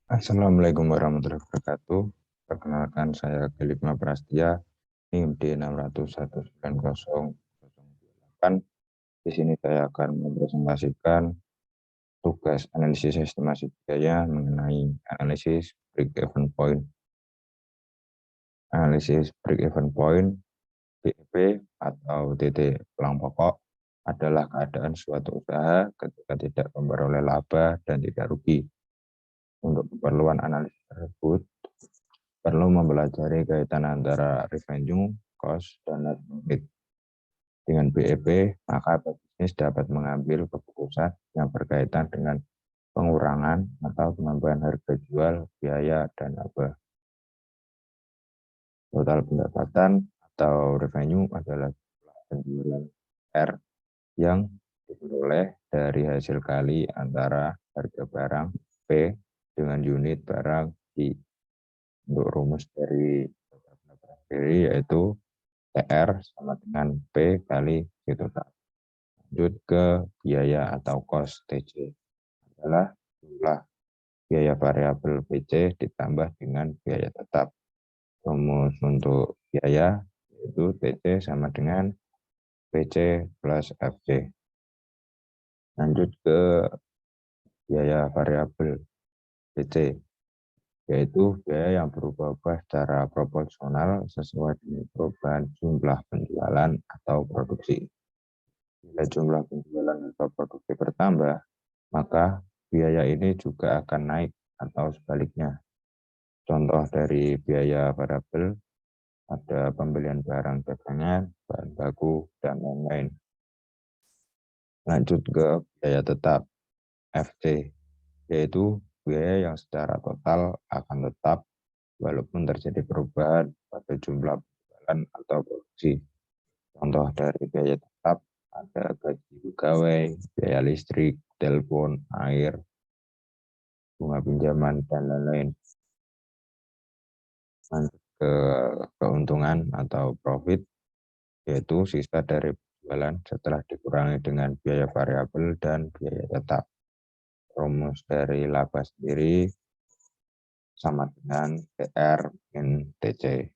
Assalamualaikum warahmatullahi wabarakatuh. Perkenalkan saya Gelitma Prastia, NIM D 601910008. Di sini saya akan mempresentasikan tugas analisis estimasi biaya mengenai analisis break-even point. Analisis break-even point (BEP) atau titik pulang pokok adalah keadaan suatu usaha ketika tidak memperoleh laba dan tidak rugi. Untuk keperluan analisis tersebut, perlu mempelajari kaitan antara revenue, cost, dan net profit. Dengan BEP, maka bisnis dapat mengambil keputusan yang berkaitan dengan pengurangan atau penambahan harga jual, biaya, dan laba. Total pendapatan atau revenue adalah penjualan R yang diperoleh dari hasil kali antara harga barang P dengan unit barang I. Untuk rumus dari yaitu TR sama dengan P kali Q total. Lanjut ke biaya atau cost TC adalah jumlah biaya variabel PC ditambah dengan biaya tetap. Rumus untuk biaya yaitu TC sama dengan PC plus FC. Lanjut ke biaya variabel PC, yaitu biaya yang berubah-ubah secara proporsional sesuai dengan perubahan jumlah penjualan atau produksi. Bila jumlah penjualan atau produksi bertambah, maka biaya ini juga akan naik atau sebaliknya. Contoh dari biaya variabel ada pembelian barang dagangan, bahan baku, dan lain-lain. Lanjut ke biaya tetap FC, yaitu biaya yang secara total akan tetap walaupun terjadi perubahan pada jumlah penjualan atau produksi. Contoh dari biaya tetap ada gaji pegawai, biaya listrik, telepon, air, bunga pinjaman, dan lain-lain. Lanjut ke keuntungan atau profit, yaitu sisa dari penjualan setelah dikurangi dengan biaya variabel dan biaya tetap. Rumus dari laba sendiri sama dengan TR min TC.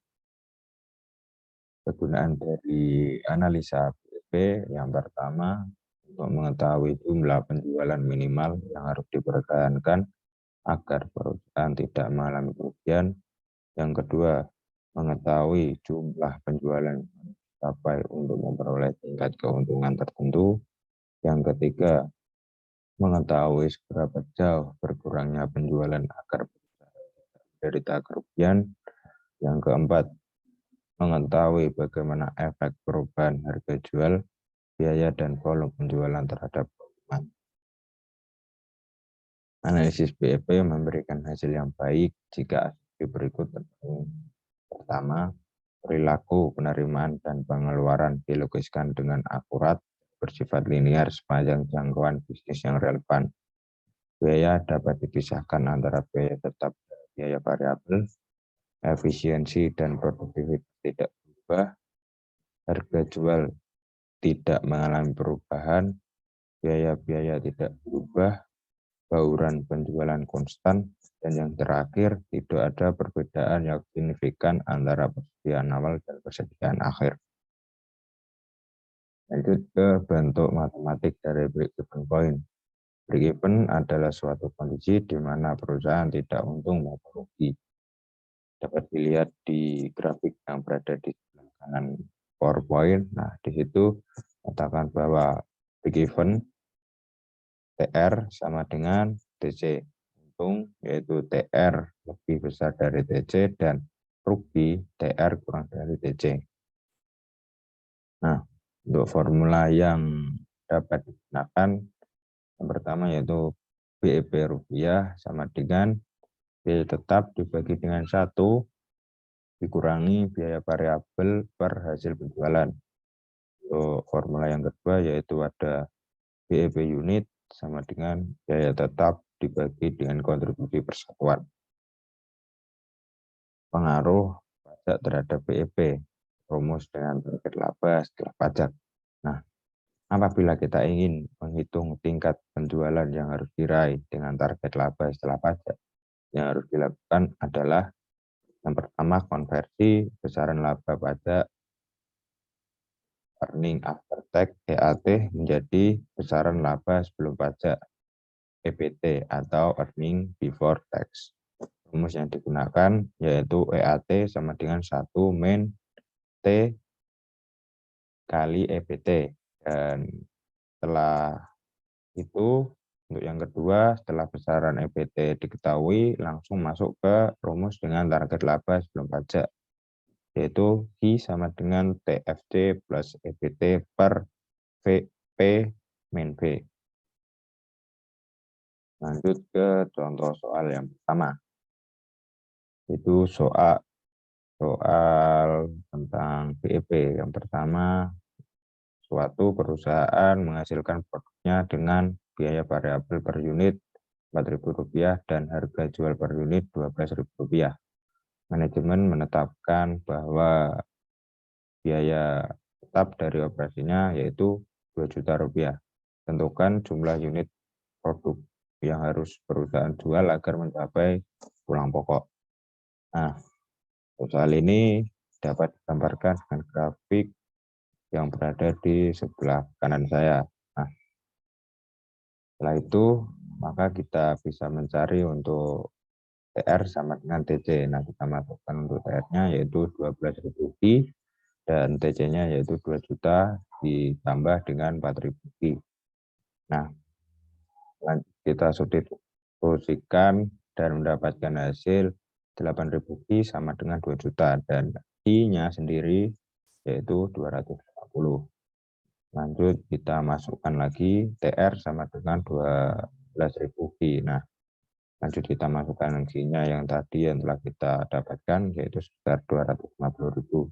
Kegunaan dari analisa BEP yang pertama, untuk mengetahui jumlah penjualan minimal yang harus dipertahankan agar perusahaan tidak mengalami kerugian. Yang kedua, mengetahui jumlah penjualan sampai untuk memperoleh tingkat keuntungan tertentu. Yang ketiga, mengetahui seberapa jauh berkurangnya penjualan agar perusahaan tidak menderita kerugian. Yang keempat, mengetahui bagaimana efek perubahan harga jual, biaya, dan volume penjualan terhadap keuntungan. Analisis BEP memberikan hasil yang baik jika asumsi berikut terpenuhi. Pertama, perilaku penerimaan dan pengeluaran dilukiskan dengan akurat, bersifat linear sepanjang jangkauan bisnis yang relevan. Biaya dapat dipisahkan antara biaya tetap dan biaya variabel. Efisiensi dan produktivitas tidak berubah. Harga jual tidak mengalami perubahan. Biaya-biaya tidak berubah. Bauran penjualan konstan. Dan yang terakhir, tidak ada perbedaan yang signifikan antara persediaan awal dan persediaan akhir. Lanjut ke bentuk matematik dari break-even point. Break-even adalah suatu kondisi di mana perusahaan tidak untung maupun rugi. Dapat dilihat di grafik yang berada di sebelah kanan PowerPoint. Nah, di situ katakan bahwa break-even TR sama dengan TC. Untung yaitu TR lebih besar dari TC dan rugi TR kurang dari TC. Nah, untuk formula yang dapat digunakan yang pertama yaitu BEP rupiah sama dengan biaya tetap dibagi dengan 1 dikurangi biaya variabel per hasil penjualan. Untuk formula yang kedua yaitu ada BEP unit sama dengan biaya tetap dibagi dengan kontribusi persatuan. Pengaruh pajak terhadap BEP, rumus dengan target laba setelah pajak. Nah, apabila kita ingin menghitung tingkat penjualan yang harus diraih dengan target laba setelah pajak, yang harus dilakukan adalah yang pertama konversi besaran laba pajak earning after tax EAT menjadi besaran laba sebelum pajak EBT atau earning before tax. Rumus yang digunakan yaitu EAT sama dengan 1 min T kali EBT. Dan setelah itu, untuk yang kedua, setelah besaran EBT diketahui, langsung masuk ke rumus dengan target laba sebelum pajak, yaitu I sama dengan TFC plus EBT per P min V. Lanjut ke contoh soal yang pertama. Itu soal tentang BEP. Yang pertama, suatu perusahaan menghasilkan produknya dengan biaya variabel per unit Rp4.000 dan harga jual per unit Rp12.000. Manajemen menetapkan bahwa biaya tetap dari operasinya yaitu Rp2 juta. Tentukan jumlah unit produk yang harus perusahaan jual agar mencapai pulang pokok. Nah, soal ini dapat digambarkan dengan grafik yang berada di sebelah kanan saya. Nah, setelah itu, maka kita bisa mencari untuk TR sama dengan TC. Nah, kita masukkan untuk TR-nya yaitu 12.000 Ki dan TC-nya yaitu 2 juta ditambah dengan 4.000 Ki. Nah, kita substitusikan dan mendapatkan hasil 8.000 Ki sama dengan 2 juta dan Ki-nya sendiri yaitu 250. Lanjut kita masukkan lagi TR sama dengan 12.000 Ki. Nah, lanjut kita masukkan Ki-nya yang tadi yang telah kita dapatkan yaitu sekitar 250.000.